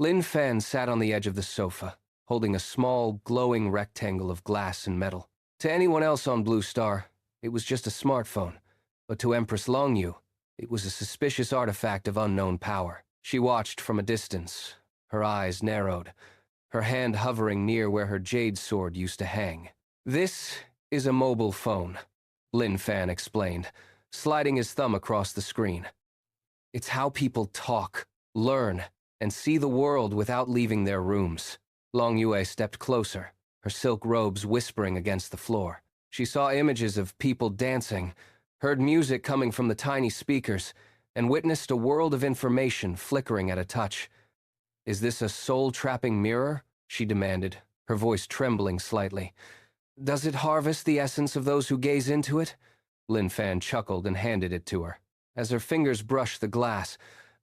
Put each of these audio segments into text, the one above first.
Lin Fan sat on the edge of the sofa, holding a small, glowing rectangle of glass and metal. To anyone else on Blue Star, it was just a smartphone, but to Empress Longyu, it was a suspicious artifact of unknown power. She watched from a distance, her eyes narrowed, her hand hovering near where her jade sword used to hang. "This is a mobile phone," Lin Fan explained, sliding his thumb across the screen. "It's how people talk, learn, and see the world without leaving their rooms." Long Yue stepped closer, her silk robes whispering against the floor. She saw images of people dancing, heard music coming from the tiny speakers, and witnessed a world of information flickering at a touch. "Is this a soul-trapping mirror?" she demanded, her voice trembling slightly. "Does it harvest the essence of those who gaze into it?" Lin Fan chuckled and handed it to her. As her fingers brushed the glass,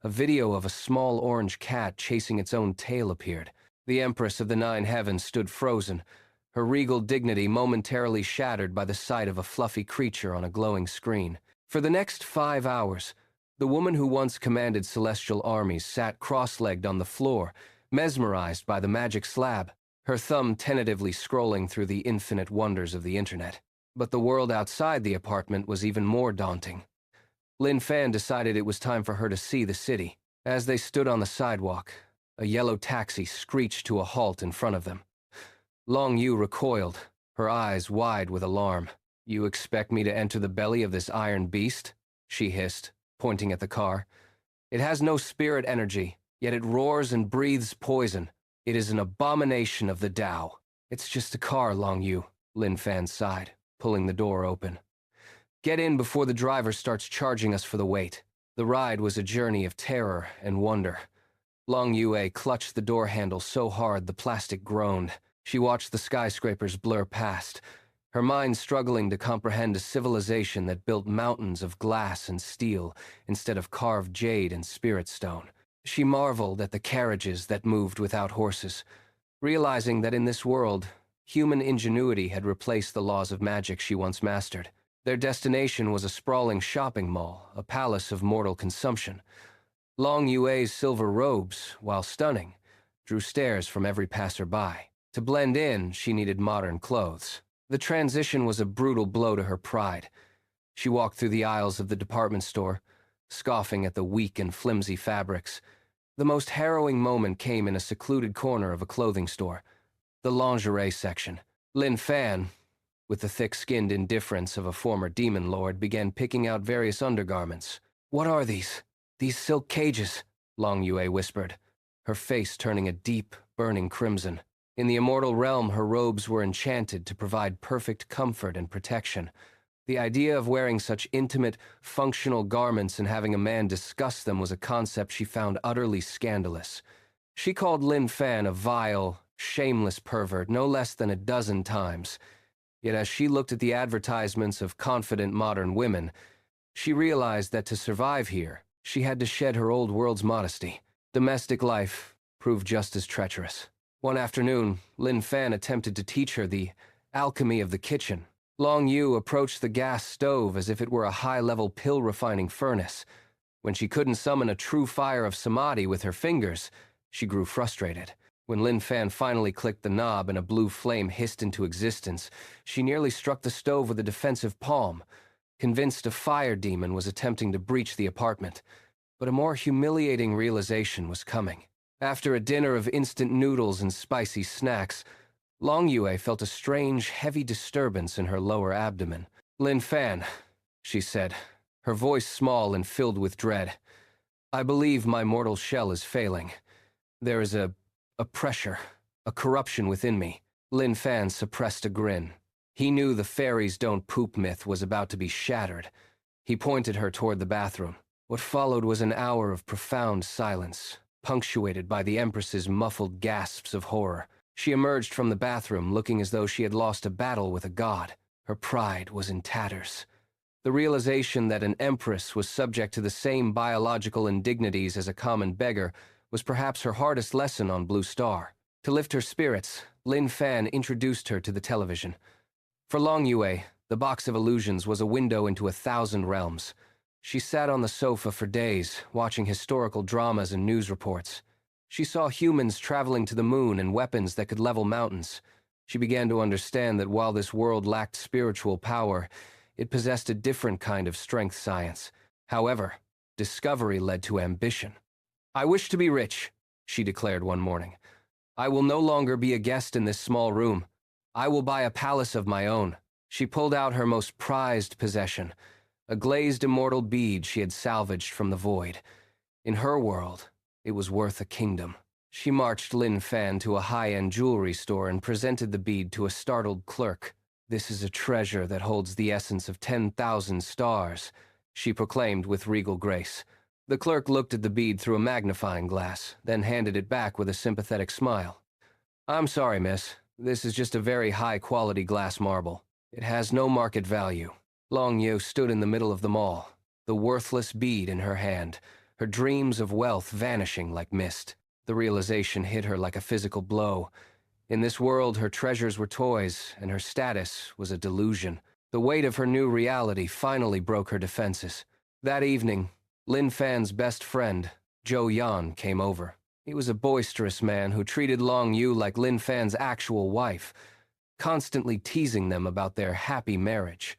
a video of a small orange cat chasing its own tail appeared. The Empress of the Nine Heavens stood frozen, her regal dignity momentarily shattered by the sight of a fluffy creature on a glowing screen. For the next 5 hours, the woman who once commanded celestial armies sat cross-legged on the floor, mesmerized by the magic slab, her thumb tentatively scrolling through the infinite wonders of the internet. But the world outside the apartment was even more daunting. Lin Fan decided it was time for her to see the city. As they stood on the sidewalk, a yellow taxi screeched to a halt in front of them. Long Yu recoiled, her eyes wide with alarm. "You expect me to enter the belly of this iron beast?" she hissed, pointing at the car. "It has no spirit energy, yet it roars and breathes poison. It is an abomination of the Tao." "It's just a car, Long Yu," Lin Fan sighed, pulling the door open. "Get in before the driver starts charging us for the wait." The ride was a journey of terror and wonder. Long Yue clutched the door handle so hard the plastic groaned. She watched the skyscrapers blur past, her mind struggling to comprehend a civilization that built mountains of glass and steel instead of carved jade and spirit stone. She marveled at the carriages that moved without horses, realizing that in this world, human ingenuity had replaced the laws of magic she once mastered. Their destination was a sprawling shopping mall, a palace of mortal consumption. Long Yue's silver robes, while stunning, drew stares from every passerby. To blend in, she needed modern clothes. The transition was a brutal blow to her pride. She walked through the aisles of the department store, scoffing at the weak and flimsy fabrics. The most harrowing moment came in a secluded corner of a clothing store, the lingerie section. Lin Fan, with the thick-skinned indifference of a former demon lord, began picking out various undergarments. "What are these? These silk cages?" Long Yue whispered, her face turning a deep, burning crimson. In the immortal realm, her robes were enchanted to provide perfect comfort and protection. The idea of wearing such intimate, functional garments and having a man discuss them was a concept she found utterly scandalous. She called Lin Fan a vile, shameless pervert no less than a dozen times. Yet as she looked at the advertisements of confident modern women, she realized that to survive here, she had to shed her old world's modesty. Domestic life proved just as treacherous. One afternoon, Lin Fan attempted to teach her the alchemy of the kitchen. Long Yu approached the gas stove as if it were a high-level pill-refining furnace. When she couldn't summon a true fire of samadhi with her fingers, she grew frustrated. When Lin Fan finally clicked the knob and a blue flame hissed into existence, she nearly struck the stove with a defensive palm, convinced a fire demon was attempting to breach the apartment. But a more humiliating realization was coming. After a dinner of instant noodles and spicy snacks, Long Yue felt a strange, heavy disturbance in her lower abdomen. "Lin Fan," she said, her voice small and filled with dread. "I believe my mortal shell is failing. There is a pressure, a corruption within me." Lin Fan suppressed a grin. He knew the fairies don't poop myth was about to be shattered. He pointed her toward the bathroom. What followed was an hour of profound silence, punctuated by the Empress's muffled gasps of horror. She emerged from the bathroom looking as though she had lost a battle with a god. Her pride was in tatters. The realization that an Empress was subject to the same biological indignities as a common beggar was perhaps her hardest lesson on Blue Star. To lift her spirits, Lin Fan introduced her to the television. For Long Yue, the box of illusions was a window into 1,000 realms. She sat on the sofa for days, watching historical dramas and news reports. She saw humans traveling to the moon and weapons that could level mountains. She began to understand that while this world lacked spiritual power, it possessed a different kind of strength science. However, discovery led to ambition. "I wish to be rich," she declared one morning. "I will no longer be a guest in this small room. I will buy a palace of my own." She pulled out her most prized possession, a glazed immortal bead she had salvaged from the void. In her world, it was worth a kingdom. She marched Lin Fan to a high-end jewelry store and presented the bead to a startled clerk. "This is a treasure that holds the essence of 10,000 stars," she proclaimed with regal grace. The clerk looked at the bead through a magnifying glass, then handed it back with a sympathetic smile. "I'm sorry, miss. This is just a very high-quality glass marble. It has no market value." Long Yu stood in the middle of them all, the worthless bead in her hand, her dreams of wealth vanishing like mist. The realization hit her like a physical blow. In this world, her treasures were toys, and her status was a delusion. The weight of her new reality finally broke her defenses. That evening, Lin Fan's best friend, Zhou Yan, came over. He was a boisterous man who treated Long Yu like Lin Fan's actual wife, constantly teasing them about their happy marriage.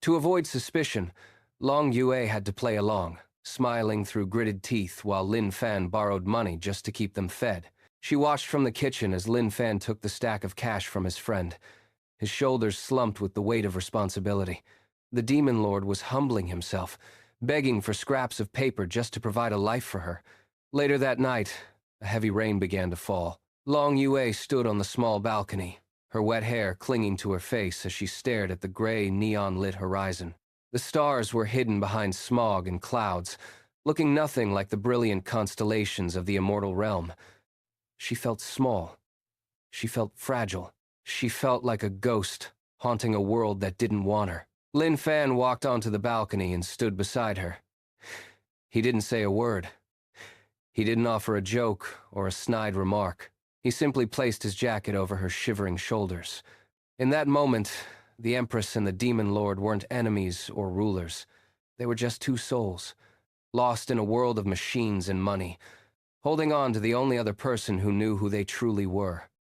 To avoid suspicion, Long Yue had to play along, smiling through gritted teeth while Lin Fan borrowed money just to keep them fed. She watched from the kitchen as Lin Fan took the stack of cash from his friend. His shoulders slumped with the weight of responsibility. The demon lord was humbling himself, begging for scraps of paper just to provide a life for her. Later that night, a heavy rain began to fall. Long Yue stood on the small balcony, her wet hair clinging to her face as she stared at the gray, neon-lit horizon. The stars were hidden behind smog and clouds, looking nothing like the brilliant constellations of the immortal realm. She felt small. She felt fragile. She felt like a ghost, haunting a world that didn't want her. Lin Fan walked onto the balcony and stood beside her. He didn't say a word. He didn't offer a joke or a snide remark. He simply placed his jacket over her shivering shoulders. In that moment, the Empress and the Demon Lord weren't enemies or rulers. They were just two souls, lost in a world of machines and money, holding on to the only other person who knew who they truly were.